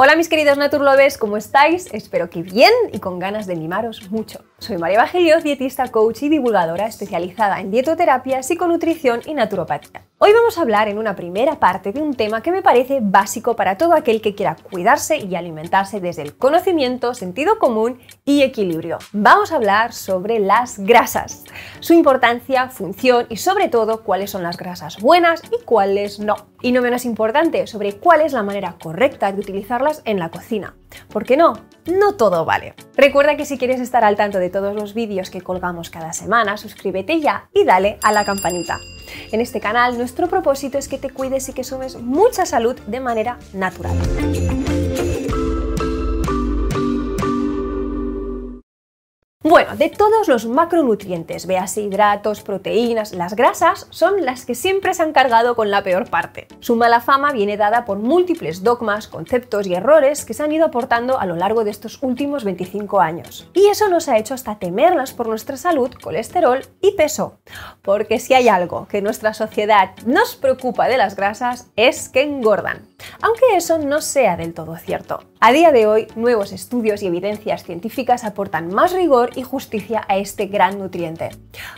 Hola mis queridos Naturlovers, ¿cómo estáis? Espero que bien y con ganas de mimaros mucho. Soy María Evangelioz, dietista, coach y divulgadora especializada en dietoterapia, psiconutrición y naturopatía. Hoy vamos a hablar en una primera parte de un tema que me parece básico para todo aquel que quiera cuidarse y alimentarse desde el conocimiento, sentido común y equilibrio. Vamos a hablar sobre las grasas, su importancia, función y sobre todo cuáles son las grasas buenas y cuáles no. Y no menos importante, sobre cuál es la manera correcta de utilizarlas en la cocina. Porque no todo vale. Recuerda que si quieres estar al tanto de todos los vídeos que colgamos cada semana, suscríbete ya y dale a la campanita. En este canal nuestro propósito es que te cuides y que sumes mucha salud de manera natural. Bueno, de todos los macronutrientes, véase hidratos, proteínas, las grasas son las que siempre se han cargado con la peor parte. Su mala fama viene dada por múltiples dogmas, conceptos y errores que se han ido aportando a lo largo de estos últimos 25 años. Y eso nos ha hecho hasta temerlas por nuestra salud, colesterol y peso. Porque si hay algo que nuestra sociedad nos preocupa de las grasas es que engordan. Aunque eso no sea del todo cierto. A día de hoy, nuevos estudios y evidencias científicas aportan más rigor y justicia a este gran nutriente.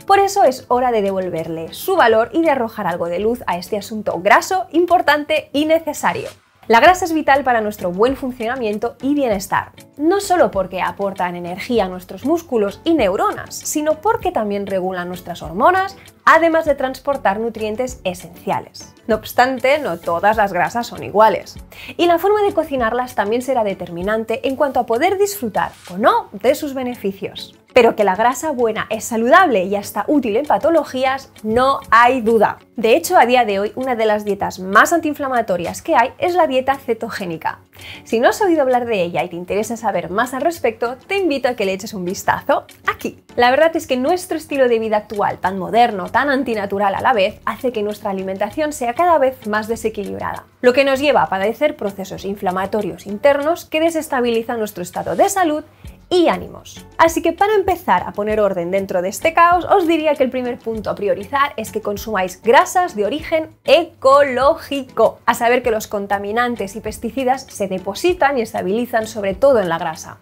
Por eso es hora de devolverle su valor y de arrojar algo de luz a este asunto graso, importante y necesario. La grasa es vital para nuestro buen funcionamiento y bienestar, no solo porque aportan energía a nuestros músculos y neuronas, sino porque también regulan nuestras hormonas, además de transportar nutrientes esenciales. No obstante, no todas las grasas son iguales, y la forma de cocinarlas también será determinante en cuanto a poder disfrutar o no de sus beneficios. Pero que la grasa buena es saludable y hasta útil en patologías, no hay duda. De hecho, a día de hoy, una de las dietas más antiinflamatorias que hay es la dieta cetogénica. Si no has oído hablar de ella y te interesa saber más al respecto, te invito a que le eches un vistazo aquí. La verdad es que nuestro estilo de vida actual, tan moderno, tan antinatural a la vez, hace que nuestra alimentación sea cada vez más desequilibrada, lo que nos lleva a padecer procesos inflamatorios internos que desestabilizan nuestro estado de salud y ánimos. Así que para empezar a poner orden dentro de este caos, os diría que el primer punto a priorizar es que consumáis grasas de origen ecológico, a saber que los contaminantes y pesticidas se depositan y estabilizan sobre todo en la grasa.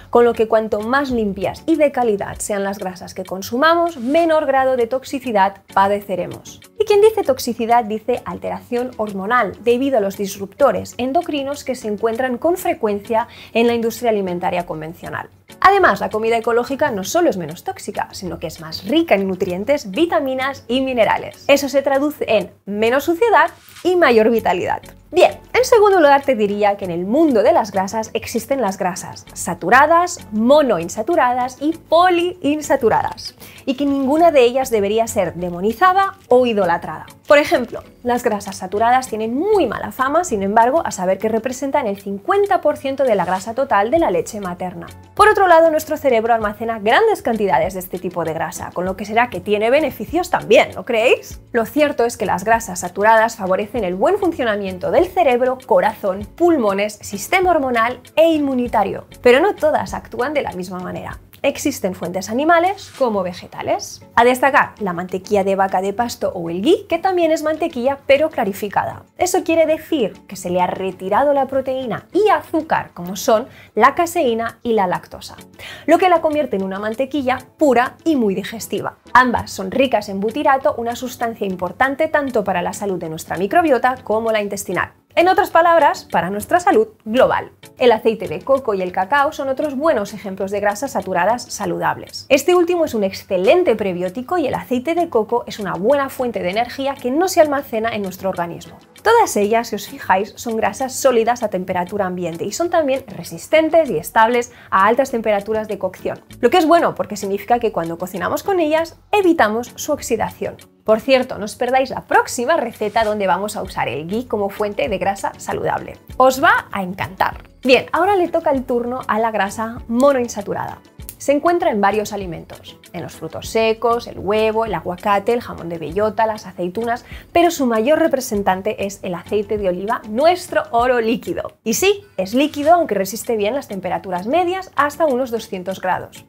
Con lo que cuanto más limpias y de calidad sean las grasas que consumamos, menor grado de toxicidad padeceremos. Y quien dice toxicidad dice alteración hormonal, debido a los disruptores endocrinos que se encuentran con frecuencia en la industria alimentaria convencional. Además, la comida ecológica no solo es menos tóxica, sino que es más rica en nutrientes, vitaminas y minerales. Eso se traduce en menos suciedad y mayor vitalidad. Bien, en segundo lugar te diría que en el mundo de las grasas existen las grasas saturadas, monoinsaturadas y poliinsaturadas, y que ninguna de ellas debería ser demonizada o idolatrada. Por ejemplo, las grasas saturadas tienen muy mala fama, sin embargo, a saber que representan el 50% de la grasa total de la leche materna. Por otro lado, nuestro cerebro almacena grandes cantidades de este tipo de grasa, con lo que será que tiene beneficios también, ¿no creéis? Lo cierto es que las grasas saturadas favorecen el buen funcionamiento del cerebro, corazón, pulmones, sistema hormonal e inmunitario, pero no todas actúan de la misma manera. Existen fuentes animales como vegetales. A destacar la mantequilla de vaca de pasto o el ghee, que también es mantequilla pero clarificada. Eso quiere decir que se le ha retirado la proteína y azúcar, como son la caseína y la lactosa, lo que la convierte en una mantequilla pura y muy digestiva. Ambas son ricas en butirato, una sustancia importante tanto para la salud de nuestra microbiota como la intestinal. En otras palabras, para nuestra salud global. El aceite de coco y el cacao son otros buenos ejemplos de grasas saturadas saludables. Este último es un excelente prebiótico y el aceite de coco es una buena fuente de energía que no se almacena en nuestro organismo. Todas ellas, si os fijáis, son grasas sólidas a temperatura ambiente y son también resistentes y estables a altas temperaturas de cocción. Lo que es bueno porque significa que cuando cocinamos con ellas evitamos su oxidación. Por cierto, no os perdáis la próxima receta donde vamos a usar el ghee como fuente de grasa saludable. Os va a encantar. Bien, ahora le toca el turno a la grasa monoinsaturada. Se encuentra en varios alimentos, en los frutos secos, el huevo, el aguacate, el jamón de bellota, las aceitunas, pero su mayor representante es el aceite de oliva, nuestro oro líquido. Y sí, es líquido aunque resiste bien las temperaturas medias hasta unos 200 grados.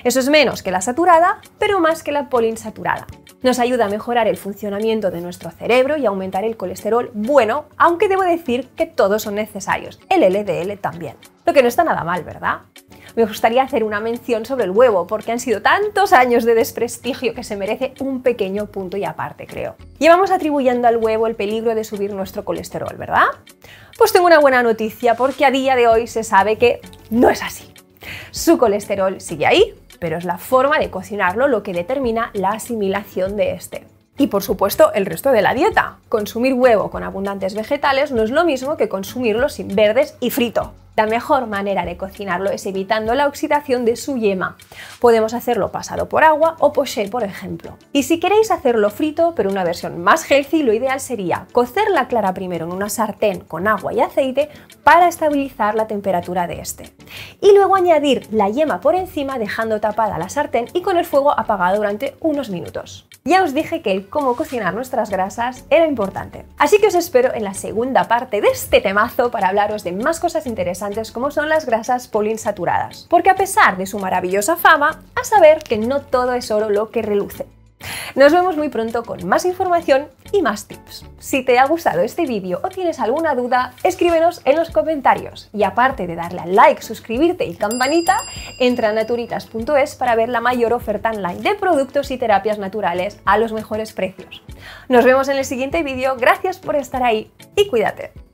Eso es menos que la saturada, pero más que la poliinsaturada. Nos ayuda a mejorar el funcionamiento de nuestro cerebro y aumentar el colesterol bueno, aunque debo decir que todos son necesarios, el LDL también. Lo que no está nada mal, ¿verdad? Me gustaría hacer una mención sobre el huevo, porque han sido tantos años de desprestigio que se merece un pequeño punto y aparte, creo. Llevamos atribuyendo al huevo el peligro de subir nuestro colesterol, ¿verdad? Pues tengo una buena noticia, porque a día de hoy se sabe que no es así. Su colesterol sigue ahí, pero es la forma de cocinarlo lo que determina la asimilación de este. Y por supuesto el resto de la dieta. Consumir huevo con abundantes vegetales no es lo mismo que consumirlo sin verdes y frito. La mejor manera de cocinarlo es evitando la oxidación de su yema. Podemos hacerlo pasado por agua o poché, por ejemplo. Y si queréis hacerlo frito, pero una versión más healthy, lo ideal sería cocer la clara primero en una sartén con agua y aceite para estabilizar la temperatura de este. Y luego añadir la yema por encima dejando tapada la sartén y con el fuego apagado durante unos minutos. Ya os dije que el cómo cocinar nuestras grasas era importante. Así que os espero en la segunda parte de este temazo para hablaros de más cosas interesantes como son las grasas poliinsaturadas. Porque a pesar de su maravillosa fama, a saber que no todo es oro lo que reluce. Nos vemos muy pronto con más información y más tips. Si te ha gustado este vídeo o tienes alguna duda, escríbenos en los comentarios. Y aparte de darle al like, suscribirte y campanita, entra a naturitas.es para ver la mayor oferta online de productos y terapias naturales a los mejores precios. Nos vemos en el siguiente vídeo, gracias por estar ahí y cuídate.